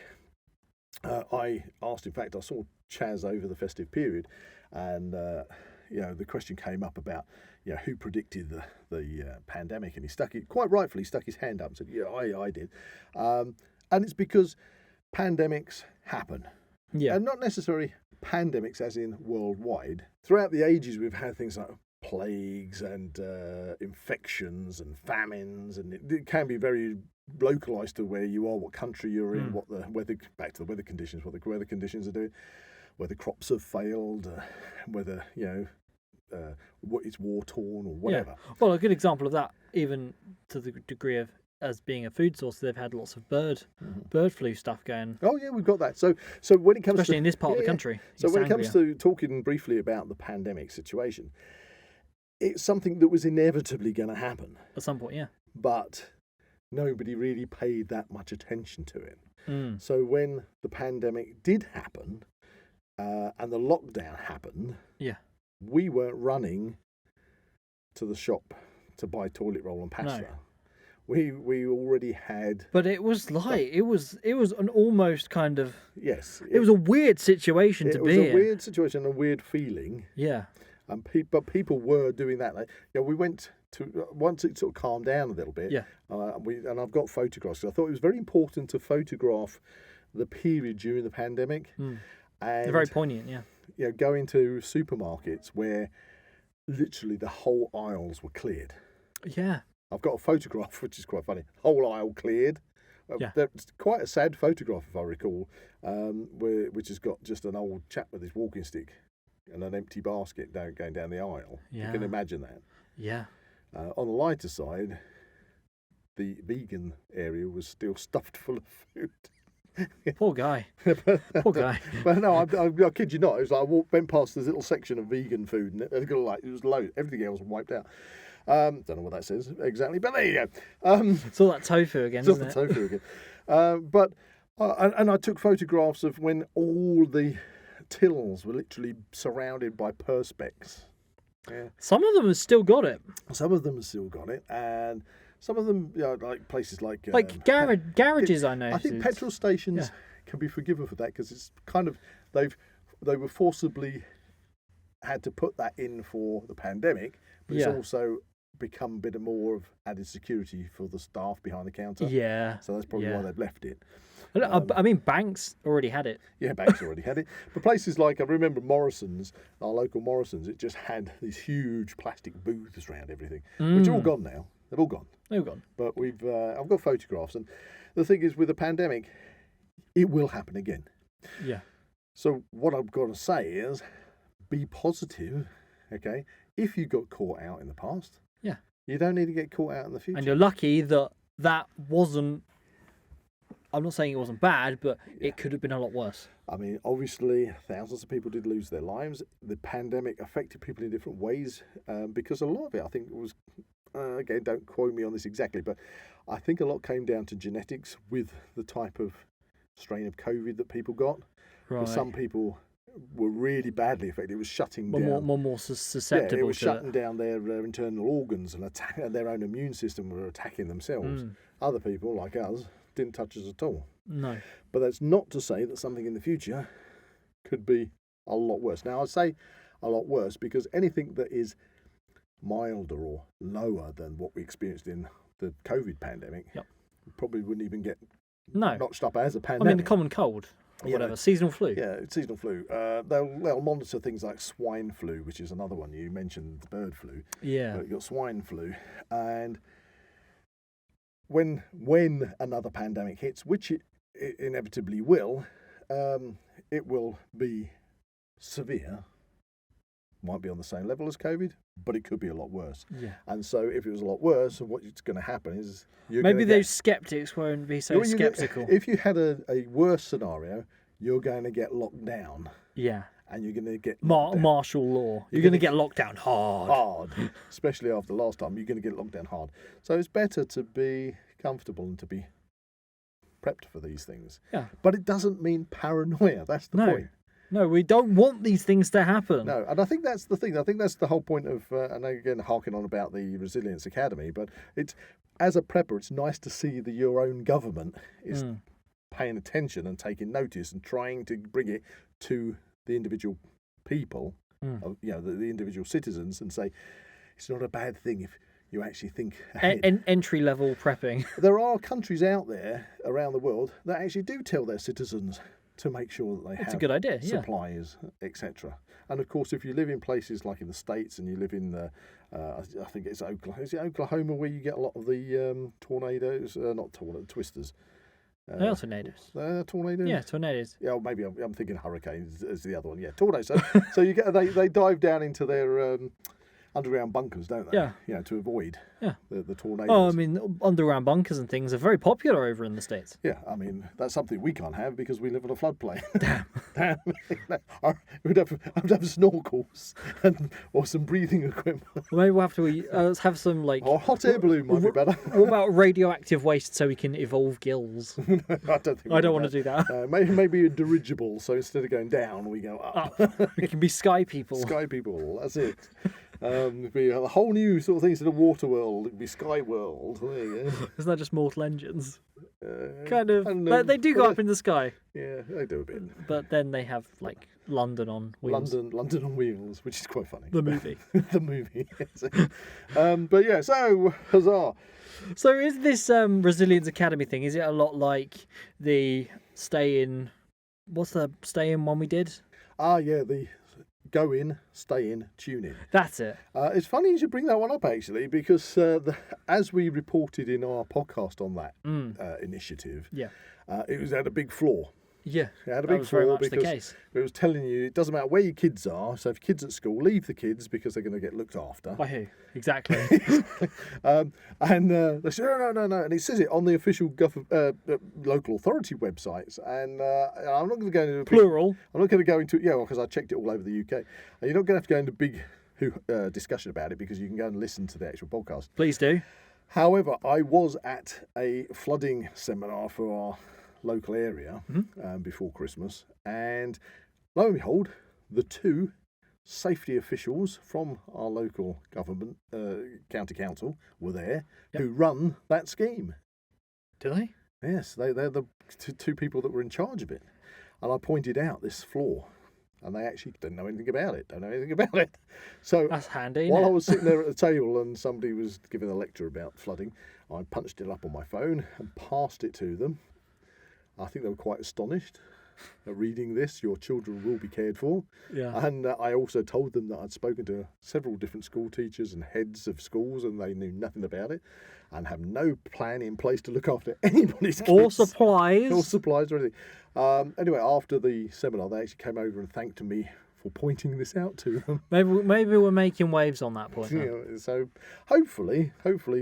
I saw Chaz over the festive period, and the question came up about who predicted the pandemic, and he quite rightfully stuck his hand up and said, I did, and it's because pandemics happen, and not necessarily pandemics as in worldwide. Throughout the ages, we've had things like plagues and infections and famines, and it can be very localized to where you are, what country you're in, what the weather, back to the weather conditions, what the weather conditions are doing, whether crops have failed, whether what it's war torn or whatever. Yeah. Well, a good example of that, even to the degree of as being a food source, they've had lots of bird flu stuff going. Oh yeah, we've got that. So when it comes especially in this part of the country. So when it comes to talking briefly about the pandemic situation, it's something that was inevitably going to happen at some point. Yeah. But nobody really paid that much attention to it. So when the pandemic did happen, and the lockdown happened, we weren't running to the shop to buy toilet roll and pasta. No. We already had. But it was like it was an almost kind of It was a weird situation to be in. It was a weird situation, a weird feeling. Yeah. And but people were doing that. Like, we went to once it sort of calmed down a little bit. Yeah. And I've got photographs. I thought it was very important to photograph the period during the pandemic. And they're very poignant. Yeah. going to supermarkets where literally the whole aisles were cleared. Yeah. I've got a photograph, which is quite funny. Whole aisle cleared. Yeah. It's quite a sad photograph, if I recall, which has got just an old chap with his walking stick and an empty basket going down the aisle. Yeah. You can imagine that. Yeah. On the lighter side, the vegan area was still stuffed full of food. Poor guy. Poor guy. But no, I kid you not. It was like went past this little section of vegan food, and it was loads. Everything else was wiped out. Don't know what that says exactly, but there you go. It's all that tofu again, It's all isn't the it? tofu again. But I took photographs of when all the tills were literally surrounded by perspex. Yeah. Some of them have still got it. Some of them have still got it, and some of them, like places like Garages. I know. I think petrol stations can be forgiven for that because it's kind of they were forcibly had to put that in for the pandemic, but it's also become a bit more of added security for the staff behind the counter. Yeah. So that's probably why they've left it. I mean, banks already had it. Yeah, banks already had it. But places like, I remember Morrison's, our local Morrison's, it just had these huge plastic booths around everything, which are all gone now. They've all gone. They're gone. But I've got photographs, and the thing is, with the pandemic, it will happen again. Yeah. So what I've got to say is, be positive, okay? If you got caught out in the past, you don't need to get caught out in the future. And you're lucky that wasn't. I'm not saying it wasn't bad, but it could have been a lot worse. I mean, obviously, thousands of people did lose their lives. The pandemic affected people in different ways because a lot of it, I think, was, again, don't quote me on this exactly, but I think a lot came down to genetics with the type of strain of COVID that people got. Right. Some people were really badly affected. It was shutting down. More susceptible. Yeah, it was shutting down their internal organs and their own immune system were attacking themselves. Other people, like us, didn't touch us at all. No. But that's not to say that something in the future could be a lot worse. Now, I say a lot worse because anything that is milder or lower than what we experienced in the COVID pandemic probably wouldn't even get notched up as a pandemic. I mean, the common cold or whatever, seasonal flu. Yeah, it's seasonal flu. They'll monitor things like swine flu, which is another one. You mentioned the bird flu. Yeah. But you've got swine flu. And when another pandemic hits, which it inevitably will, it will be severe. Might be on the same level as COVID, but it could be a lot worse. Yeah. And so if it was a lot worse, what's going to happen is maybe those skeptics won't be so skeptical. If you had a worse scenario, you're going to get locked down. Yeah. And you're going to get martial law. You're going to get locked down hard. Hard. Especially after last time, you're going to get locked down hard. So it's better to be comfortable and to be prepped for these things. Yeah. But it doesn't mean paranoia. That's the point. No, we don't want these things to happen. No, and I think that's the thing. I think that's the whole point of, and again, harking on about the Resilience Academy, but it's, as a prepper, it's nice to see that your own government is paying attention and taking notice and trying to bring it to the individual people, the individual citizens, and say, it's not a bad thing if you actually think ahead. Entry-level prepping. There are countries out there around the world that actually do tell their citizens to make sure that they have a good idea, supplies, etc. And of course, if you live in places like in the States and you live in I think it's Oklahoma. Is it Oklahoma where you get a lot of the tornadoes? Not tornadoes, twisters. They are tornadoes. Tornadoes? Yeah, tornadoes. Yeah, maybe I'm thinking hurricanes as the other one. Yeah, tornadoes. So you get they dive down into their underground bunkers, don't they? Yeah. To avoid the tornadoes. Oh, I mean, underground bunkers and things are very popular over in the States. Yeah, I mean, that's something we can't have because we live on a floodplain. Damn. I'd have snorkels or some breathing equipment. Well, maybe we'll have to have some, like... Or a hot air balloon might be better. What about radioactive waste so we can evolve gills? I don't want to do that. Maybe a dirigible, so instead of going down, we go up. We can be sky people. Sky people, that's it. It'd be a whole new sort of thing instead of water world. It'd be sky world. There you go. Isn't that just mortal engines? Kind of. They do go up in the sky. Yeah, they do a bit. But then they have like London on wheels. London on wheels, which is quite funny. The movie. The movie. But yeah, so huzzah. So is this Resilience Academy thing? Is it a lot like the stay in? What's the stay in one we did? Yeah, the go in, stay in, tune in. That's it. It's funny you should bring that one up, actually, because as we reported in our podcast on that initiative, it was at a big flaw. Yeah, It had a that big was very flaw much the because case. it was telling you it doesn't matter where your kids are. So if your kids at school, leave the kids because they're going to get looked after. By who? Exactly. And they said, no. And it says it on the official local authority websites. And I'm not going to go into Plural. I'm not going to go into because I checked it all over the UK. And you're not going to have to go into big discussion about it because you can go and listen to the actual podcast. Please do. However, I was at a flooding seminar for our local area before Christmas, and lo and behold, the two safety officials from our local government, county council, were there who run that scheme. Do they? Yes, they're the two people that were in charge of it. And I pointed out this flaw, and they actually didn't know anything about it. So That's handy. while I was sitting there at the table and somebody was giving a lecture about flooding, I punched it up on my phone and passed it to them. I think they were quite astonished at reading this. Your children will be cared for. Yeah. And I also told them that I'd spoken to several different school teachers and heads of schools, and they knew nothing about it and have no plan in place to look after anybody's kids. Or supplies. Or supplies or anything. Anyway, after the seminar, they actually came over and thanked me for pointing this out to them. Maybe we're making waves on that point. So hopefully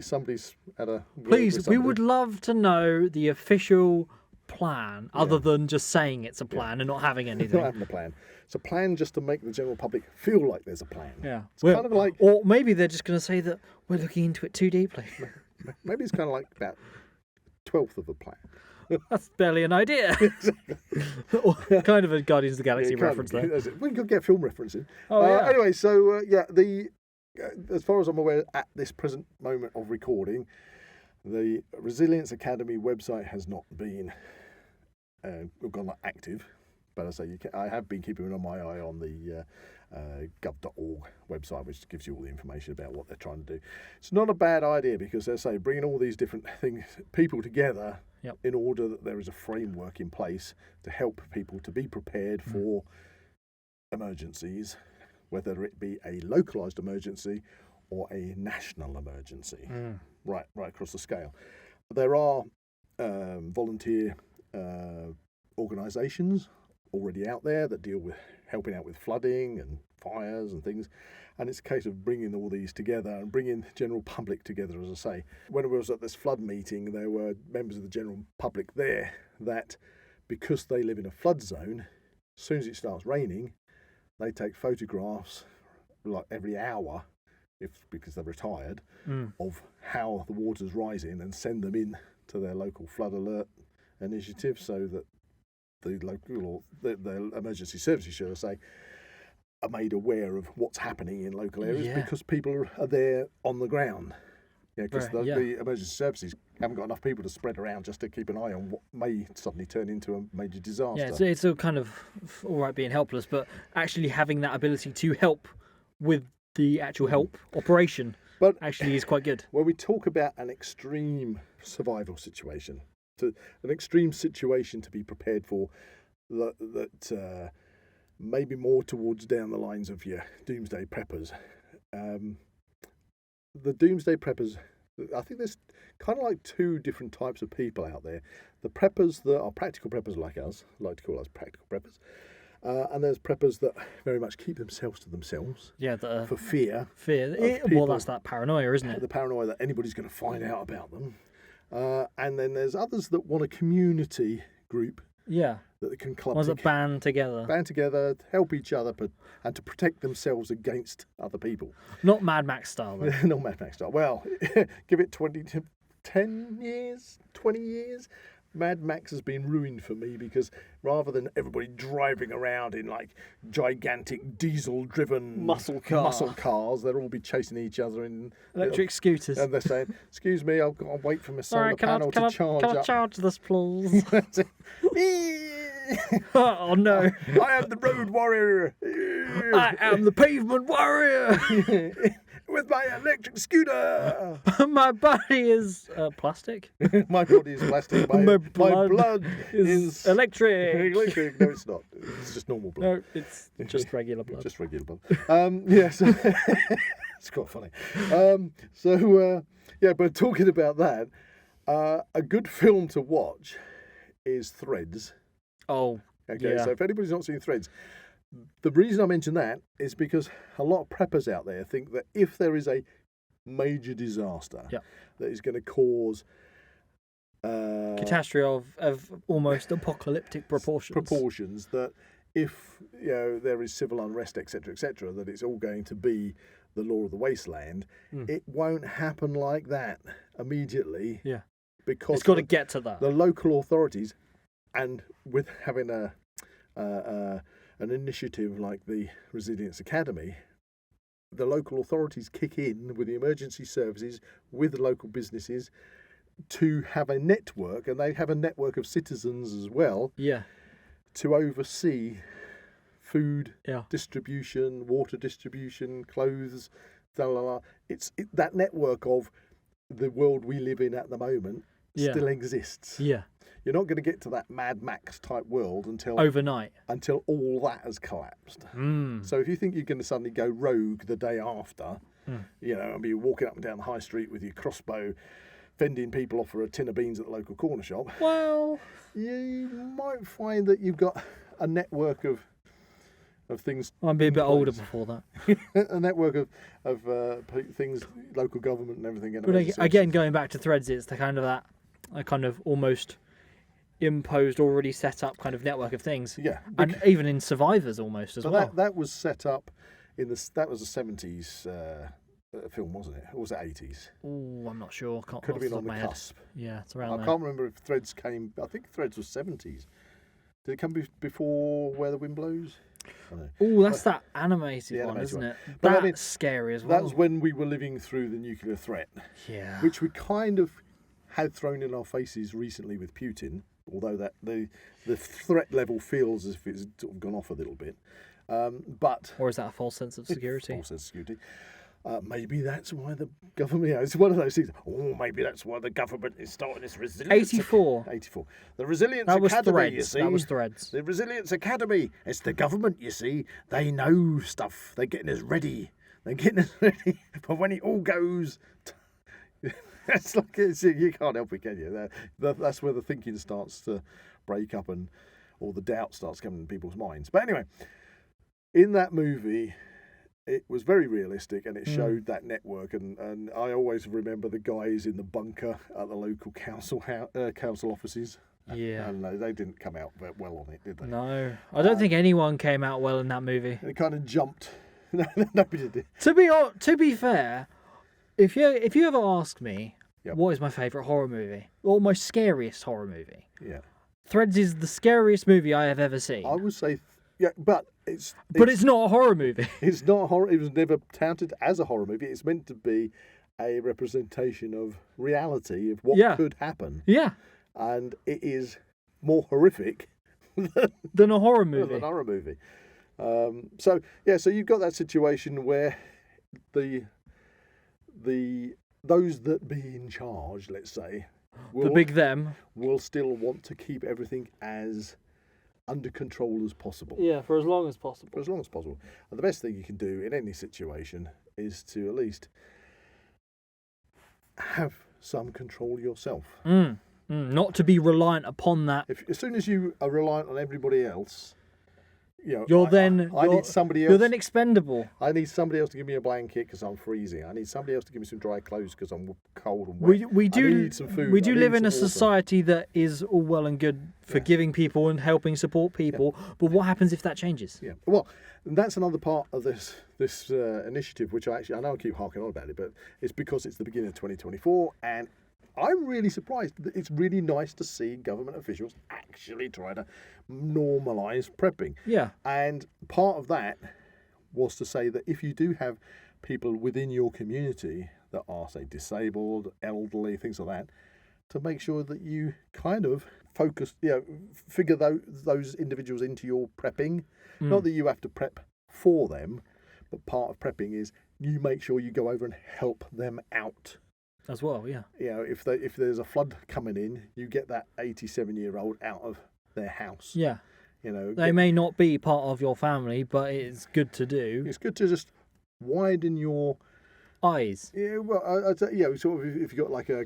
somebody's had a word Please, with we somebody. would love to know the official plan, other than just saying it's a plan and not having anything. Not having a plan. It's a plan just to make the general public feel like there's a plan. Yeah. It's kind of like... Or maybe they're just going to say that we're looking into it too deeply. Maybe it's kind of like about 1/12 of a plan. That's barely an idea. Or kind of a Guardians of the Galaxy reference there. We could get film referencing. Oh, yeah. Anyway, so as far as I'm aware, at this present moment of recording, the Resilience Academy website has not been gone active. But as I say, I have been keeping my eye on the gov.org website, which gives you all the information about what they're trying to do. It's not a bad idea because, as I say, bringing all these different people together in order that there is a framework in place to help people to be prepared for emergencies, whether it be a localised emergency or a national emergency, right across the scale. There are volunteer organisations already out there that deal with helping out with flooding and fires and things, and it's a case of bringing all these together and bringing the general public together. As I say, when I was at this flood meeting, there were members of the general public there that, because they live in a flood zone, as soon as it starts raining, they take photographs like every hour, because they're retired, of how the water's rising and send them in to their local flood alert initiative, so that the local or the emergency services, should I say, are made aware of what's happening in local areas because people are there on the ground. Because the emergency services haven't got enough people to spread around just to keep an eye on what may suddenly turn into a major disaster. Yeah, it's all kind of all right being helpless, but actually having that ability to help with the actual help operation actually is quite good. When we talk about an extreme survival situation, an extreme situation to be prepared for, that maybe more towards down the lines of your doomsday preppers. The doomsday preppers, I think there's kind of like two different types of people out there. The preppers that are practical preppers like us, I like to call us practical preppers. And there's preppers that very much keep themselves to themselves. Yeah, for fear. Well, that's that paranoia, isn't it? The paranoia that anybody's going to find out about them. And then there's others that want a community group. Yeah. That they can club ones that band together, help each other, and to protect themselves against other people. Not Mad Max style, though. Not Mad Max style. Well, give it 10 years, 20 years. Mad Max has been ruined for me because rather than everybody driving around in like gigantic diesel-driven muscle cars, they'll all be chasing each other in electric scooters. And they're saying, "Excuse me, I've got to wait for my solar panel to charge up. Can I charge this, please?" Oh no! I am the road warrior. I am the pavement warrior. with my electric scooter. My body is plastic. My body is plastic. My blood is electric. Electric. No, it's not. It's just normal blood. No, it's just regular blood. Just regular blood. Yeah, so it's quite funny. But talking about that, a good film to watch is Threads. Oh, okay. Yeah. So if anybody's not seen Threads, the reason I mention that is because a lot of preppers out there think that if there is a major disaster that is going to cause catastrophe of almost apocalyptic proportions, that if there is civil unrest, etc., that it's all going to be the law of the wasteland. It won't happen like that immediately. Yeah, because it's got to get to that. The local authorities, and with having an initiative like the Resilience Academy, the local authorities kick in with the emergency services, with the local businesses, to have a network, and they have a network of citizens as well. Yeah. To oversee food distribution, water distribution, clothes, It's that network of the world we live in at the moment still exists. Yeah. You're not going to get to that Mad Max type world until overnight, until all that has collapsed. So if you think you're going to suddenly go rogue the day after, and be walking up and down the high street with your crossbow, fending people off for a tin of beans at the local corner shop, well, you might find that you've got a network of things. I'd be a bit older before that. A network of things, local government and everything. But again, going back to Threads, it's the kind of a kind of almost imposed, already set up kind of network of things. Yeah, and even in Survivors almost as well. That was set up that was a 70s film, wasn't it? Or was it 80s? Oh, I'm not sure. Could have been on the cusp. Yeah, it's around there. I can't remember if Threads came. I think Threads was 70s. Did it come before Where the Wind Blows? Oh, that's that animated one, isn't it? But that's scary as well. That was when we were living through the nuclear threat. Yeah. Which we kind of had thrown in our faces recently with Putin, although that the threat level feels as if it's sort of gone off a little bit. Or is that a false sense of security? False sense of security. Maybe that's why the government... it's one of those things. Oh, maybe that's why the government is starting this resilience... 84. 84. The Resilience That was Academy, Threads. you see. That was Threads. The Resilience Academy. It's the government, you see. They know stuff. They're getting us ready. But when it all goes... It's like you can't help it, can you? That's where the thinking starts to break up and all the doubt starts coming in people's minds. But anyway, in that movie... it was very realistic, and it showed that network. And I always remember the guys in the bunker at the local council offices. Yeah. And they didn't come out very well on it, did they? No. I don't think anyone came out well in that movie. It kind of jumped. Nobody did. To be fair, if you ever ask me what is my favourite horror movie, or my scariest horror movie, Threads is the scariest movie I have ever seen. I would say... but it's not a horror movie. It's not a horror. It was never touted as a horror movie. It's meant to be a representation of reality of what could happen. Yeah, and it is more horrific than a horror movie. Than a horror movie. So you've got that situation where those that be in charge, let's say, will still want to keep everything as under control as possible. Yeah, for as long as possible. And the best thing you can do in any situation is to at least have some control yourself. Not to be reliant upon that. As soon as you are reliant on everybody else, I need somebody else. You're then expendable. I need somebody else to give me a blanket because I'm freezing. I need somebody else to give me some dry clothes because I'm cold and wet. We do I need some food. We do live in a society that is all well and good for giving people and helping support people. But what happens if that changes? Yeah. Well, that's another part of this initiative, which I know I keep harking on about it, but it's because it's the beginning of 2024, and I'm really surprised. It's really nice to see government officials actually try to normalise prepping. Yeah. And part of that was to say that if you do have people within your community that are, say, disabled, elderly, things like that, to make sure that you kind of focus, figure those individuals into your prepping. Not that you have to prep for them, but part of prepping is you make sure you go over and help them out. As well, yeah. You know, if there's a flood coming in, you get that 87-year-old out of their house. Yeah. You know, They may not be part of your family, but it's good to do. it's good to just widen your Eyes. Yeah, well, I'd say, yeah, sort of if you've got like a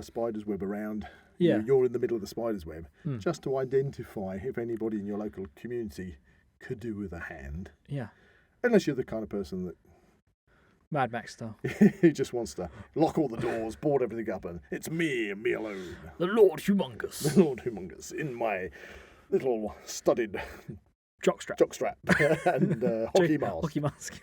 spider's web around, Yeah. you're in the middle of the spider's web, Mm. just to identify if anybody in your local community could do with a hand. Yeah. Unless you're the kind of person that Mad Max style. he just wants to lock all the doors, board everything up, and it's me and me alone. The Lord Humongous. The Lord Humongous in my little studded Jockstrap. jockstrap and hockey mask. Hockey mask.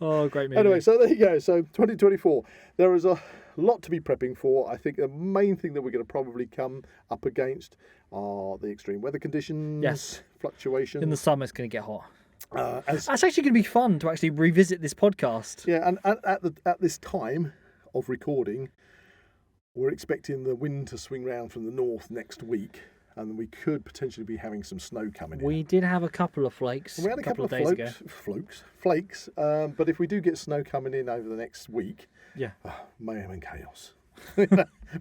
Oh, great movie. Anyway, so there you go. So 2024, there is a lot to be prepping for. I think the main thing that we're going to probably come up against are the extreme weather conditions, Yes. fluctuations. In the summer, it's going to get hot. As That's actually going to be fun to actually revisit this podcast. Yeah, and at this time of recording, we're expecting the wind to swing round from the north next week, and we could potentially be having some snow coming in. We did have a couple of flakes. We had a couple of days ago. flakes. But if we do get snow coming in over the next week, Yeah. mayhem and chaos.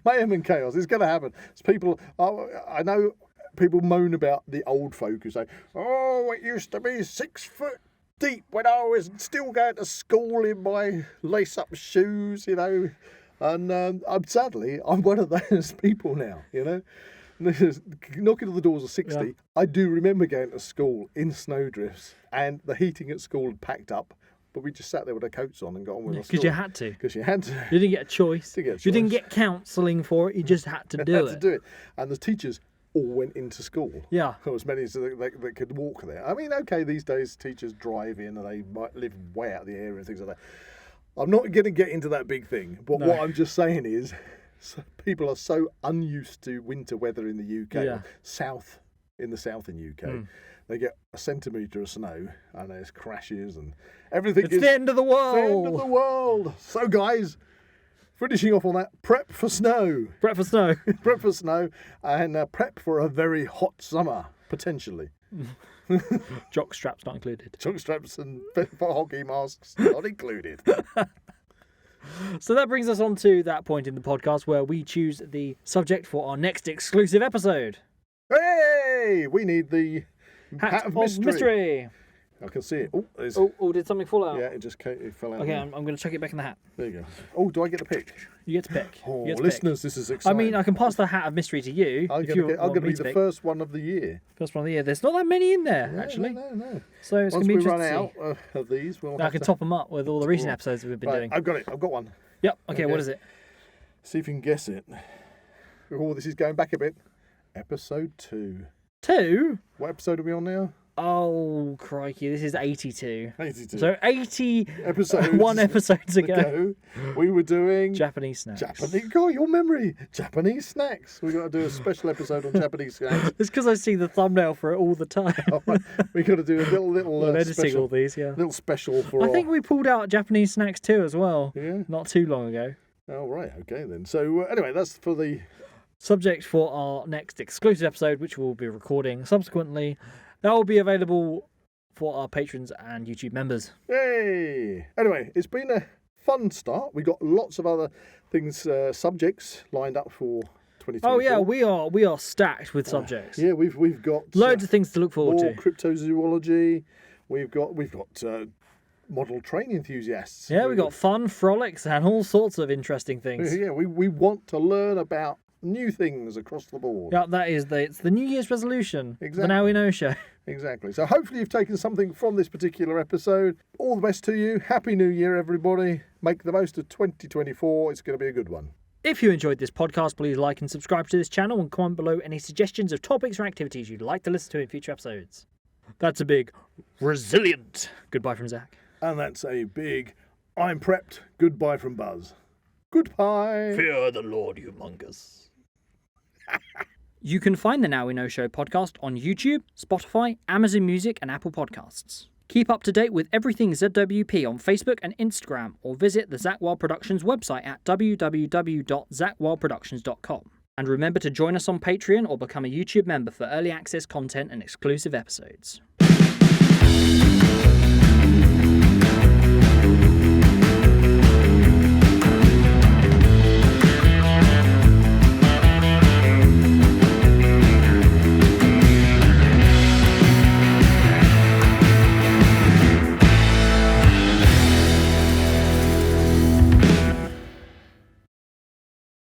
Mayhem and chaos. It's going to happen. It's people. I know people moan about the old folk who say, "Oh, it used to be 6 foot deep when I was still going to school in my lace-up shoes," you know. And I'm one of those people now, you know. Knocking on the doors of 60, Yeah. I do remember going to school in snowdrifts, and the heating at school had packed up, but we just sat there with our coats on and got on with our school. Because you had to. Because you had to. You didn't get a choice. Didn't get a You didn't choice. get counselling for it. You just had to do had it. to do it. And the teachers all went into school. Yeah. There was many that could walk there. I mean, okay, these days teachers drive in and they might live way out of the area and things like that. I'm not going to get into that big thing, but No. what I'm just saying is people are so unused to winter weather in the UK, Yeah. in the south in UK. Mm. They get a centimetre of snow and there's crashes and everything It's is the end of the the end of world. the world. So, guys, finishing off on that, prep for snow. Prep for snow. Prep for snow and prep for a very hot summer, potentially. Jock straps not included. Choke straps and hockey masks not included. So that brings us on to that point in the podcast where we choose the subject for our next exclusive episode. Hey, we need the hat of mystery. I can see it. Oh, there's... Oh, did something fall out? Yeah, it fell out. Okay, there. I'm going to chuck it back in the hat. There you go. Oh, do I get to pick? You get to pick. Oh, You get to listeners, pick. this is I exciting. mean, I can pass the hat of mystery to you. I'm if you going want to be me to the pick. first one of the year. First one of the year. There's not that many in there, Yeah, actually. No. So it's Once going to be we run interesting out to see. of these, we'll I have can to... top them up with all the recent Right. episodes that we've been Right, doing. I've got it. I've got one. Yep. Okay, Okay. what is it? See if you can guess it. Oh, this is going back a bit. Episode 2. 2? What episode are we on now? Oh, crikey. This is 82. 82. So 80 Episodes episodes ago. we were doing Japanese snacks. Japanese. God, your memory. Japanese snacks. We've got to do a special episode on Japanese snacks. It's because I see the thumbnail for it all the time. We've got to do a little I'm editing special, all these, yeah. little special for. I think we pulled out Japanese snacks too as well. Yeah. Not too long ago. Oh right. Okay then. So anyway, that's for the. Subject for our next exclusive episode, which we'll be recording subsequently. That will be available for our patrons and YouTube members. Yay! Anyway, it's been a fun start. We got lots of other things, subjects lined up for 2024. Oh yeah, we are stacked with subjects. Yeah, we've got Loads of things to look forward more to. cryptozoology. We've got model train enthusiasts. Yeah, we've got fun, frolics, and all sorts of interesting things. Yeah, we want to learn about new things across the board. Yeah, it's the New Year's resolution. Exactly. The Now We Know show. Exactly. So hopefully you've taken something from this particular episode. All the best to you. Happy New Year, everybody. Make the most of 2024. It's going to be a good one. If you enjoyed this podcast, please like and subscribe to this channel and comment below any suggestions of topics or activities you'd like to listen to in future episodes. That's a big, resilient goodbye from Zach. And that's a big, I'm prepped, goodbye from Buzz. Goodbye. Fear the Lord Humongous. You can find the Now We Know Show podcast on YouTube, Spotify, Amazon Music, and Apple Podcasts. Keep up to date with everything ZWP on Facebook and Instagram, or visit the Zak Wylde Productions website at www.zakwyldeproductions.com. And remember to join us on Patreon or become a YouTube member for early access content and exclusive episodes.